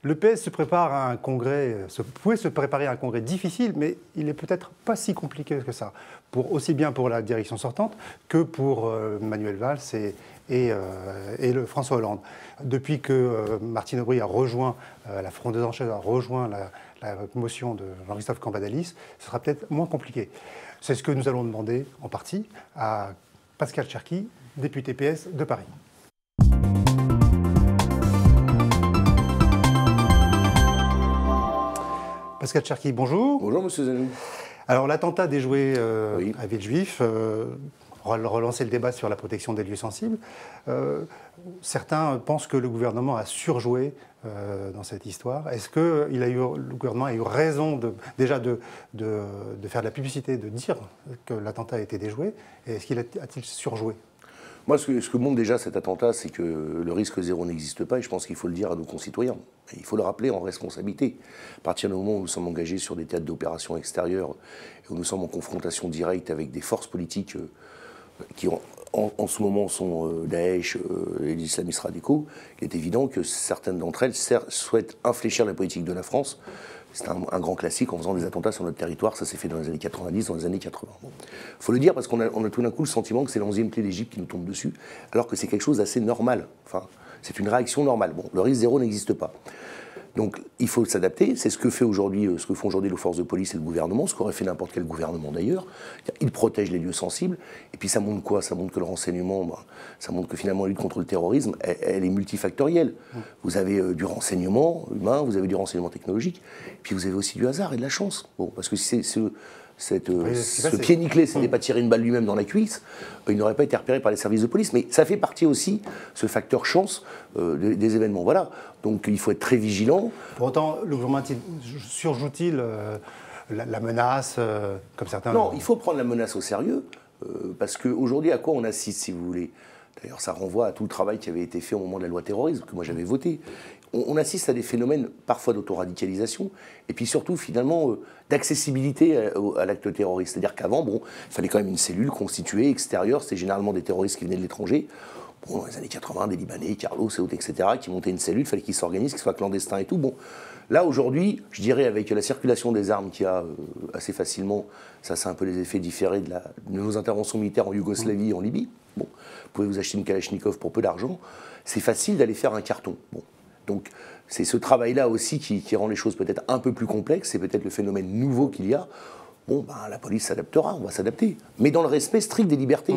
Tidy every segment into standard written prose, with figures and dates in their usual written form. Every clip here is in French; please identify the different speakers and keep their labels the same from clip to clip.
Speaker 1: Le PS se prépare à un congrès, pouvait se préparer à un congrès difficile, mais il n'est peut-être pas si compliqué que ça, aussi bien pour la direction sortante que pour Manuel Valls et François Hollande. Depuis que Martine Aubry a rejoint, la frondeuse en chef a rejoint la motion de Jean-Christophe Cambadélis, ce sera peut-être moins compliqué. C'est ce que nous allons demander en partie à Pascal Cherki, député PS de Paris. Pascal Cherki, bonjour.
Speaker 2: Bonjour, monsieur Zanou.
Speaker 1: Alors, l'attentat déjoué
Speaker 2: oui.
Speaker 1: à Villejuif, relancer le débat sur la protection des lieux sensibles. Certains pensent que le gouvernement a surjoué dans cette histoire. Est-ce que le gouvernement a eu raison déjà de faire de la publicité, de dire que l'attentat a été déjoué? Et est-ce qu'il a-t-il surjoué?
Speaker 2: Moi, ce que montre déjà cet attentat, c'est que le risque zéro n'existe pas, et je pense qu'il faut le dire à nos concitoyens. Et il faut le rappeler en responsabilité. À partir du moment où nous sommes engagés sur des théâtres d'opérations extérieures, et où nous sommes en confrontation directe avec des forces politiques qui en ce moment sont Daesh et les islamistes radicaux, il est évident que certaines d'entre elles souhaitent infléchir la politique de la France. C'est un grand classique en faisant des attentats sur notre territoire. Ça s'est fait dans les années 90, dans les années 80. Il faut le dire parce qu'on a tout d'un coup le sentiment que c'est l'onzième plaie d'Égypte qui nous tombe dessus, alors que c'est quelque chose d'assez normal. Enfin, c'est une réaction normale. Bon, le risque zéro n'existe pas. Donc il faut s'adapter. C'est ce que font aujourd'hui les forces de police et le gouvernement, ce qu'aurait fait n'importe quel gouvernement d'ailleurs. Ils protègent les lieux sensibles. Et puis ça montre quoi? Ça montre que le renseignement, ça montre que finalement la lutte contre le terrorisme, elle est multifactorielle. Vous avez du renseignement humain, vous avez du renseignement technologique, puis vous avez aussi du hasard et de la chance. Bon, parce que si ce pied nickelé s'était pas tiré une balle lui-même dans la cuisse, il n'aurait pas été repéré par les services de police. Mais ça fait partie aussi, ce facteur chance, des événements. Voilà. Donc il faut être très vigilant.
Speaker 1: Pour autant, le gouvernement surjoue-t-il la menace, comme certains...
Speaker 2: Non, il faut prendre la menace au sérieux, parce qu'aujourd'hui, à quoi on assiste, si vous voulez? D'ailleurs, ça renvoie à tout le travail qui avait été fait au moment de la loi terrorisme, que moi j'avais voté. On assiste à des phénomènes parfois d'autoradicalisation, et puis surtout, finalement, d'accessibilité à l'acte terroriste. C'est-à-dire qu'avant, il fallait quand même une cellule constituée, extérieure, c'était généralement des terroristes qui venaient de l'étranger. Bon, dans les années 80, des Libanais, Carlos et autres, etc., qui montaient une cellule, il fallait qu'ils s'organisent, qu'ils soient clandestins et tout. Bon, là, aujourd'hui, je dirais, avec la circulation des armes qu'il y a assez facilement, ça, c'est un peu les effets différés de nos interventions militaires en Yougoslavie et en Libye. Bon, vous pouvez vous acheter une Kalachnikov pour peu d'argent. C'est facile d'aller faire un carton. Bon. Donc, c'est ce travail-là aussi qui rend les choses peut-être un peu plus complexes. C'est peut-être le phénomène nouveau qu'il y a. Bon, la police s'adaptera, on va s'adapter. Mais dans le respect strict des libertés.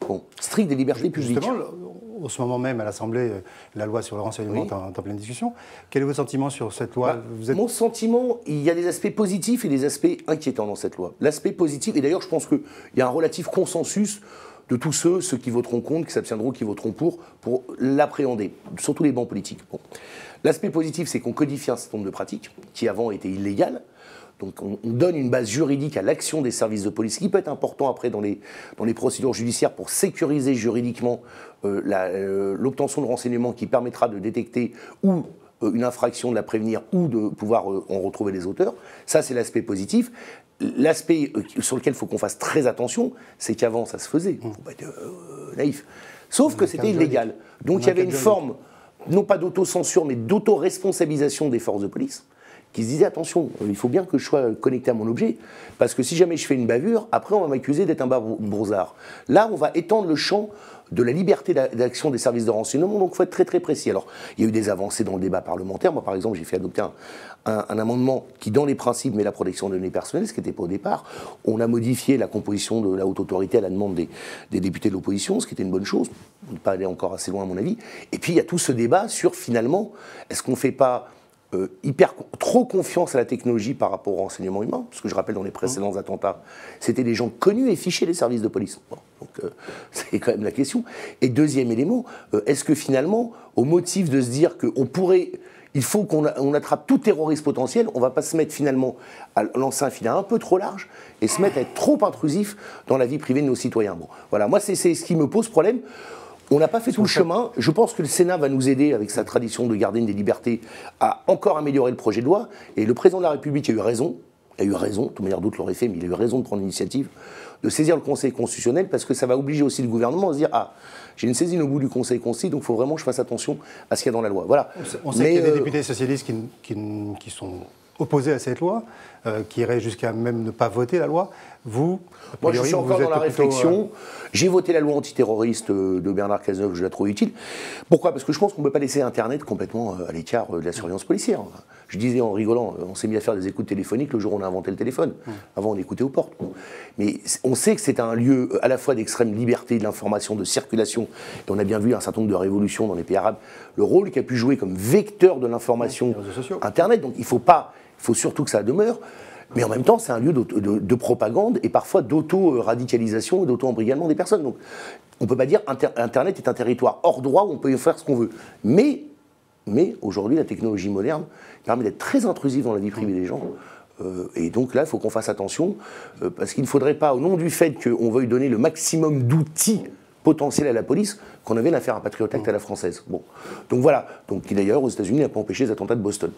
Speaker 2: Bon, strict des libertés publiques.
Speaker 1: Justement, en ce moment même, à l'Assemblée, la loi sur le renseignement est en pleine discussion. Quel est votre sentiment sur cette loi?
Speaker 2: Mon sentiment, il y a des aspects positifs et des aspects inquiétants dans cette loi. L'aspect positif, et d'ailleurs je pense qu'il y a un relatif consensus de tous ceux qui voteront contre, qui s'abstiendront, qui voteront pour l'appréhender, surtout les bancs politiques. Bon. L'aspect positif, c'est qu'on codifie un certain nombre de pratiques qui avant étaient illégales. Donc on donne une base juridique à l'action des services de police, qui peut être important après dans les procédures judiciaires pour sécuriser juridiquement l'obtention de renseignements qui permettra de détecter ou une infraction, de la prévenir ou de pouvoir en retrouver les auteurs. Ça, c'est l'aspect positif. L'aspect sur lequel il faut qu'on fasse très attention, c'est qu'avant, ça se faisait. Il ne faut pas être naïf. Sauf que c'était illégal. Donc il y avait une forme, non pas d'autocensure, mais d'autoresponsabilisation des forces de police, qui se disaient, attention, il faut bien que je sois connecté à mon objet, parce que si jamais je fais une bavure, après on va m'accuser d'être un broussard. Là, on va étendre le champ de la liberté d'action des services de renseignement, donc il faut être très très précis. Alors, il y a eu des avancées dans le débat parlementaire. Moi, par exemple, j'ai fait adopter un amendement qui, dans les principes, met la protection des données personnelles, ce qui n'était pas au départ. On a modifié la composition de la haute autorité à la demande des députés de l'opposition, ce qui était une bonne chose. On ne peut pas aller encore assez loin, à mon avis. Et puis, il y a tout ce débat sur, finalement, est-ce qu'on ne fait pas trop confiance à la technologie par rapport au renseignement humain, parce que je rappelle dans les précédents attentats, c'était des gens connus et fichés des services de police. Bon, donc c'est quand même la question. Et deuxième élément, est-ce que finalement, au motif de se dire il faut qu'on attrape tout terroriste potentiel, on ne va pas se mettre finalement à lancer un filet un peu trop large et se mettre à être trop intrusif dans la vie privée de nos citoyens. Bon, voilà, moi c'est ce qui me pose problème. On n'a pas fait tout le chemin. Je pense que le Sénat va nous aider, avec sa tradition de garder des libertés, à encore améliorer le projet de loi. Et le président de la République a eu raison. il a eu raison, de toute manière d'autres l'auraient fait, mais il a eu raison de prendre l'initiative, de saisir le Conseil constitutionnel, parce que ça va obliger aussi le gouvernement à se dire « Ah, j'ai une saisine au bout du Conseil constitutionnel, donc il faut vraiment que je fasse attention à ce qu'il y a dans la loi. » Voilà.
Speaker 1: On sait qu'il y a des députés socialistes qui sont opposés à cette loi, qui iraient jusqu'à même ne pas voter la loi. Vous,
Speaker 2: moi, je suis encore dans la réflexion. J'ai voté la loi antiterroriste de Bernard Cazeneuve, je la trouve utile. Pourquoi? Parce que je pense qu'on ne peut pas laisser Internet complètement à l'écart de la surveillance policière. Je disais en rigolant, on s'est mis à faire des écoutes téléphoniques le jour où on a inventé le téléphone. Avant, on écoutait aux portes. Mais on sait que c'est un lieu à la fois d'extrême liberté de l'information, de circulation. Et on a bien vu un certain nombre de révolutions dans les pays arabes. Le rôle qu'a pu jouer comme vecteur de l'information Internet. Donc il faut surtout que ça demeure. Mais en même temps, c'est un lieu de propagande et parfois d'auto-radicalisation et d'auto-embrigalement des personnes. Donc, on ne peut pas dire Internet est un territoire hors droit où on peut y faire ce qu'on veut. Mais aujourd'hui, la technologie moderne permet d'être très intrusive dans la vie privée des gens. Et donc là, il faut qu'on fasse attention, parce qu'il ne faudrait pas, au nom du fait qu'on veuille donner le maximum d'outils potentiels à la police, qu'on avait l'affaire un Patriot Act à la française. Bon. Donc voilà, donc, qui d'ailleurs aux États-Unis n'a pas empêché les attentats de Boston.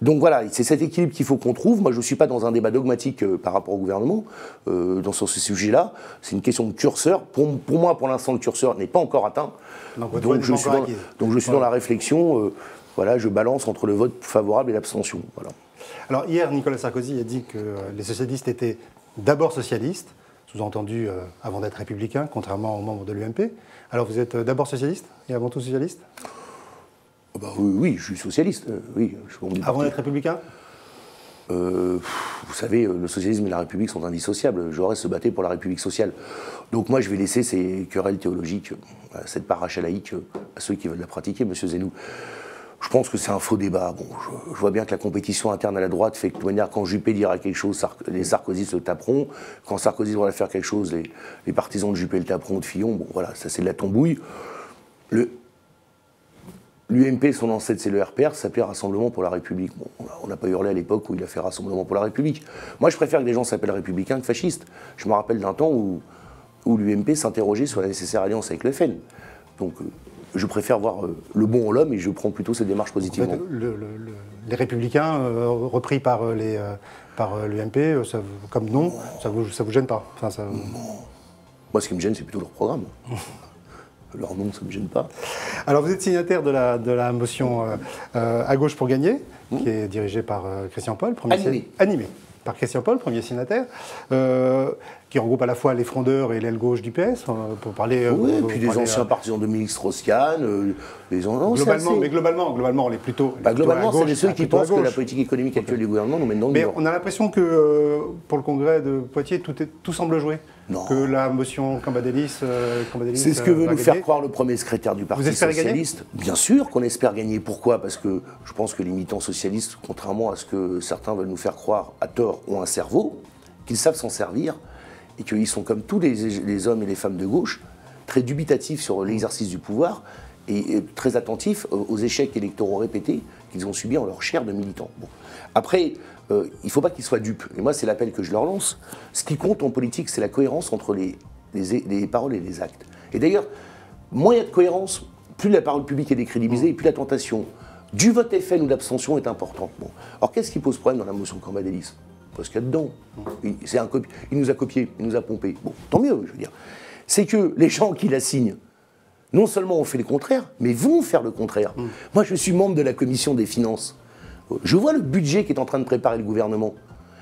Speaker 2: Donc voilà, c'est cet équilibre qu'il faut qu'on trouve. Moi, je ne suis pas dans un débat dogmatique par rapport au gouvernement dans ce sujet-là. C'est une question de curseur. Pour moi, pour l'instant, le curseur n'est pas encore atteint. Donc je suis dans la réflexion. Voilà, je balance entre le vote favorable et l'abstention. Voilà.
Speaker 1: Alors hier, Nicolas Sarkozy a dit que les socialistes étaient d'abord socialistes, sous-entendu avant d'être républicains, contrairement aux membres de l'UMP. Alors vous êtes d'abord socialiste et avant tout socialiste?
Speaker 2: Oui, je suis socialiste. Oui,
Speaker 1: avant d'être républicain?
Speaker 2: Vous savez, le socialisme et la République sont indissociables. Jaurès se battait pour la République sociale. Donc moi, je vais laisser ces querelles théologiques, cette paracha laïque, à ceux qui veulent la pratiquer, monsieur Zeynou. Je pense que c'est un faux débat. Bon, je vois bien que la compétition interne à la droite fait que de toute manière, quand Juppé dira quelque chose, les Sarkozy se taperont. Quand Sarkozy devra faire quelque chose, les partisans de Juppé le taperont, de Fillon. Bon, voilà, ça c'est de la tambouille. L'UMP, son ancêtre, c'est le RPR, ça s'appelait Rassemblement pour la République. Bon, on n'a pas hurlé à l'époque où il a fait Rassemblement pour la République. Moi, je préfère que des gens s'appellent républicains que fascistes. Je me rappelle d'un temps où l'UMP s'interrogeait sur la nécessaire alliance avec le FN. Donc, je préfère voir le bon en l'homme et je prends plutôt cette démarche positivement.
Speaker 1: En fait, les Républicains, repris par l'UMP, comme nom, ça vous gêne pas? Enfin, ça...
Speaker 2: Moi, ce qui me gêne, c'est plutôt leur programme. Leur nom, ça ne me gêne pas.
Speaker 1: Alors, vous êtes signataire de la motion À gauche pour gagner, qui est dirigée par Christian Paul, animée par Christian Paul, premier signataire, qui regroupe à la fois les frondeurs et l'aile gauche du PS, pour parler...
Speaker 2: Oui, et puis des anciens partisans de Dominique Strauss-Kahn,
Speaker 1: globalement, on est plutôt...
Speaker 2: globalement, c'est ceux qui pensent que la politique économique actuelle du gouvernement nous mène dans le mur.
Speaker 1: Mais on a l'impression que, pour le congrès de Poitiers, tout semble jouer.
Speaker 2: Non.
Speaker 1: Que la motion Cambadélis...
Speaker 2: c'est ce que veut nous faire croire le premier secrétaire du Parti socialiste.
Speaker 1: Gagner ?
Speaker 2: Bien sûr qu'on espère gagner. Pourquoi? Parce que je pense que les militants socialistes, contrairement à ce que certains veulent nous faire croire, à tort, ont un cerveau, qu'ils savent s'en servir, et qu'ils sont comme tous les hommes et les femmes de gauche, très dubitatifs sur l'exercice du pouvoir, et très attentifs aux échecs électoraux répétés qu'ils ont subis en leur chair de militants. Bon. Après, il ne faut pas qu'ils soient dupes. Et moi, c'est l'appel que je leur lance. Ce qui compte en politique, c'est la cohérence entre les paroles et les actes. Et d'ailleurs, moins il y a de cohérence, plus la parole publique est décrédibilisée, et plus la tentation du vote FN ou d'abstention est importante. Bon. Alors, qu'est-ce qui pose problème dans la motion Cambadélis? Parce qu'il y a dedans. Il nous a copié, il nous a pompé. Bon, tant mieux, je veux dire. C'est que les gens qui la signent, non seulement ont fait le contraire, mais vont faire le contraire. Moi, je suis membre de la commission des finances. Je vois le budget qu'est en train de préparer le gouvernement.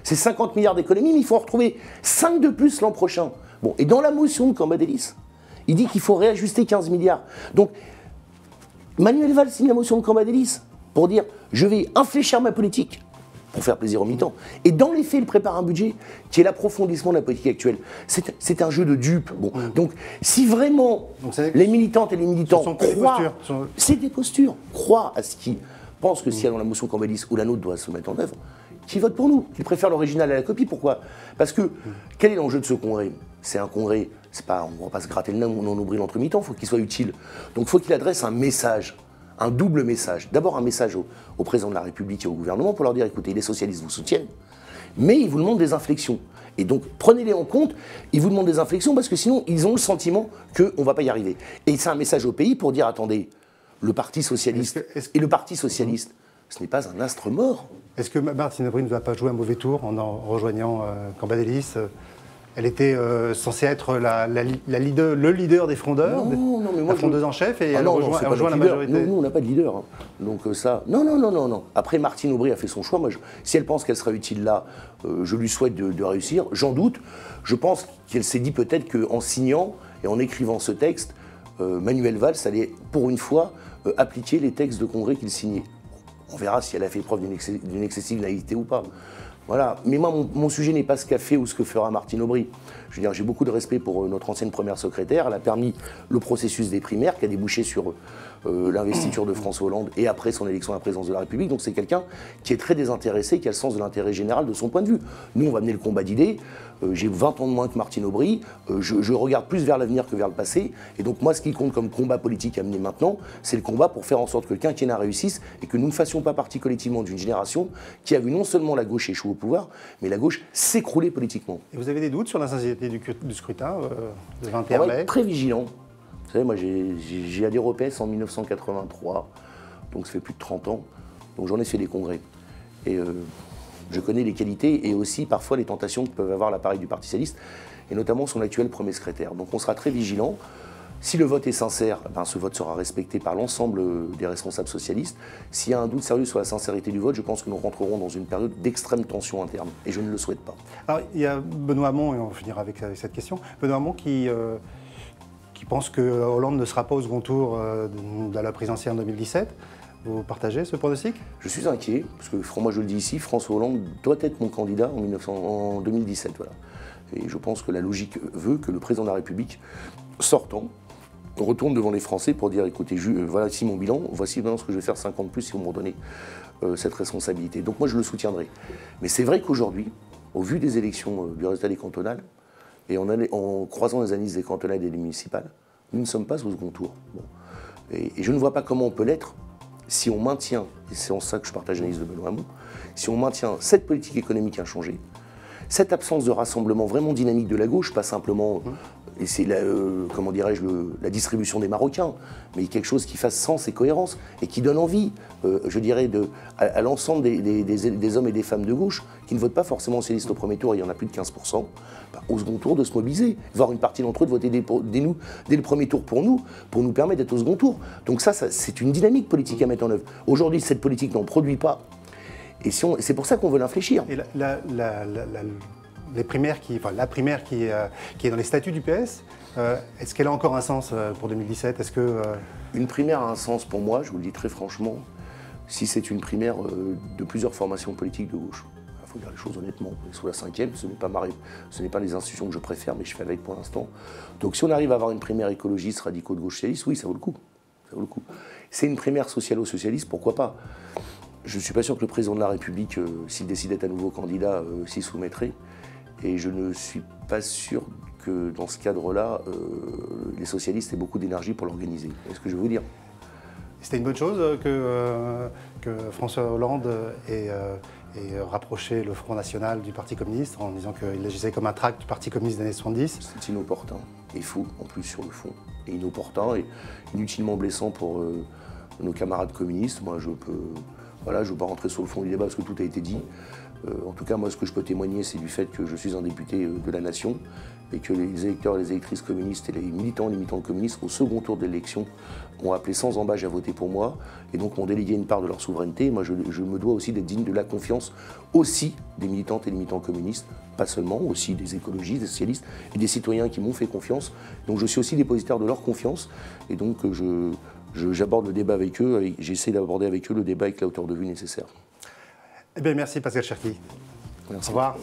Speaker 2: C'est 50 milliards d'économies, mais il faut en retrouver 5 de plus l'an prochain. Bon, et dans la motion de Cambadélis, il dit qu'il faut réajuster 15 milliards. Donc, Manuel Valls signe la motion de Cambadélis pour dire « je vais infléchir ma politique ». Pour faire plaisir aux militants. Et dans les faits, il prépare un budget qui est l'approfondissement de la politique actuelle. C'est un jeu de dupes. Bon. Donc, si vraiment les militantes et les militants croient... C'est des postures. Croient à ce qu'ils pensent que s'il y a dans la motion Cambadélis ou la nôtre doit se mettre en œuvre, qu'ils votent pour nous, qu'ils préfèrent l'original à la copie. Pourquoi? Parce que, quel est l'enjeu de ce congrès? C'est un congrès, on ne va pas se gratter le nez ou nombril entre militants, il faut qu'il soit utile. Donc, il faut qu'il adresse un message. Un double message. D'abord un message au président de la République et au gouvernement pour leur dire, écoutez, les socialistes vous soutiennent, mais ils vous demandent des inflexions. Et donc, prenez-les en compte, ils vous demandent des inflexions parce que sinon, ils ont le sentiment qu'on ne va pas y arriver. Et c'est un message au pays pour dire, attendez, le Parti socialiste et le Parti socialiste ce n'est pas un astre mort.
Speaker 1: Est-ce que Martine Aubry ne va pas jouer un mauvais tour en rejoignant Cambadélis? Elle était censée être le leader des frondeurs,
Speaker 2: non, mais moi,
Speaker 1: la frondeuse en chef, et elle
Speaker 2: non,
Speaker 1: rejoint la majorité.
Speaker 2: Nous, on n'a pas de leader. Hein. Donc ça, non. Après, Martine Aubry a fait son choix. Moi, si elle pense qu'elle sera utile là, je lui souhaite de réussir. J'en doute. Je pense qu'elle s'est dit peut-être qu'en signant et en écrivant ce texte, Manuel Valls allait, pour une fois, appliquer les textes de congrès qu'il signait. On verra si elle a fait preuve d'une excessive naïveté ou pas. Voilà. Mais moi, mon sujet n'est pas ce qu'a fait ou ce que fera Martine Aubry. Je veux dire, j'ai beaucoup de respect pour notre ancienne première secrétaire. Elle a permis le processus des primaires qui a débouché sur l'investiture de François Hollande et après son élection à la présidence de la République. Donc c'est quelqu'un qui est très désintéressé, qui a le sens de l'intérêt général de son point de vue. Nous, on va mener le combat d'idées. J'ai 20 ans de moins que Martine Aubry. Je regarde plus vers l'avenir que vers le passé. Et donc moi, ce qui compte comme combat politique à mener maintenant, c'est le combat pour faire en sorte que le quinquennat réussisse et que nous ne fassions pas partie collectivement d'une génération qui a vu non seulement la gauche échouer au pouvoir, mais la gauche s'écrouler politiquement.
Speaker 1: Et vous avez des doutes sur la sincérité du scrutin de 21 mai?
Speaker 2: On va être très vigilant. Vous savez, moi, j'ai adhéré au PS en 1983, donc ça fait plus de 30 ans. Donc j'en ai fait des congrès. Et je connais les qualités et aussi parfois les tentations que peuvent avoir l'appareil du Parti socialiste, et notamment son actuel premier secrétaire. Donc on sera très vigilant. Si le vote est sincère, ben, ce vote sera respecté par l'ensemble des responsables socialistes. S'il y a un doute sérieux sur la sincérité du vote, je pense que nous rentrerons dans une période d'extrême tension interne. Et je ne le souhaite pas.
Speaker 1: Alors, il y a Benoît Hamon, et on finira avec cette question. Benoît Hamon qui pense que Hollande ne sera pas au second tour de la présidentielle en 2017. Vous partagez ce pronostic?
Speaker 2: Je suis inquiet, parce que moi je le dis ici, François Hollande doit être mon candidat en 2017. Voilà. Et je pense que la logique veut que le président de la République, sortant, retourne devant les Français pour dire, écoutez, voilà ici mon bilan, voici maintenant ce que je vais faire 5 ans de plus si vous me redonnez cette responsabilité. Donc moi je le soutiendrai. Mais c'est vrai qu'aujourd'hui, au vu des élections, du résultat des cantonales, et en croisant les analyses des cantonales et des municipales, nous ne sommes pas au second tour. Bon. Et je ne vois pas comment on peut l'être si on maintient, et c'est en ça que je partage l'analyse de Benoît Hamon, si on maintient cette politique économique inchangée, cette absence de rassemblement vraiment dynamique de la gauche, pas simplement, et c'est comment dirais-je, la distribution des Marocains, mais quelque chose qui fasse sens et cohérence, et qui donne envie, je dirais, à l'ensemble des hommes et des femmes de gauche, qui ne votent pas forcément socialistes au premier tour, il y en a plus de 15%, bah, au second tour de se mobiliser, voir une partie d'entre eux de voter dès le premier tour pour nous permettre d'être au second tour. Donc ça c'est une dynamique politique à mettre en œuvre. Aujourd'hui, cette politique n'en produit pas. Et c'est pour ça qu'on veut l'infléchir.
Speaker 1: Et la primaire qui est dans les statuts du PS, est-ce qu'elle a encore un sens pour 2017? Est-ce que
Speaker 2: Une primaire a un sens pour moi, je vous le dis très franchement, si c'est une primaire de plusieurs formations politiques de gauche. Il faut dire les choses honnêtement. Sous la 5e, ce n'est pas les institutions que je préfère, mais je fais avec pour l'instant. Donc si on arrive à avoir une primaire écologiste, radicaux de gauche socialiste, oui, ça vaut le coup. Ça vaut le coup. C'est une primaire socialo-socialiste, pourquoi pas? Je ne suis pas sûr que le président de la République, s'il décidait à nouveau candidat, s'y soumettrait. Et je ne suis pas sûr que dans ce cadre-là, les socialistes aient beaucoup d'énergie pour l'organiser. C'est ce que je veux vous dire.
Speaker 1: C'était une bonne chose que François Hollande ait rapproché le Front National du Parti communiste en disant qu'il agissait comme un tract du Parti communiste des années 70.
Speaker 2: C'est inopportun et faux, en plus, sur le fond. Et inopportun et inutilement blessant pour nos camarades communistes. Moi, je ne veux pas rentrer sur le fond du débat parce que tout a été dit. En tout cas, moi, ce que je peux témoigner, c'est du fait que je suis un député de la nation et que les électeurs et les électrices communistes et les militants communistes, au second tour de l'élection, ont appelé sans embâche à voter pour moi et donc m'ont délégué une part de leur souveraineté. Moi, je me dois aussi d'être digne de la confiance aussi des militantes et des militants communistes, pas seulement, aussi des écologistes, des socialistes et des citoyens qui m'ont fait confiance. Donc je suis aussi dépositaire de leur confiance et donc j'aborde le débat avec eux, j'essaie d'aborder avec eux le débat avec la hauteur de vue nécessaire.
Speaker 1: Eh bien, merci Pascal Cherki.
Speaker 2: Merci.
Speaker 1: Au revoir.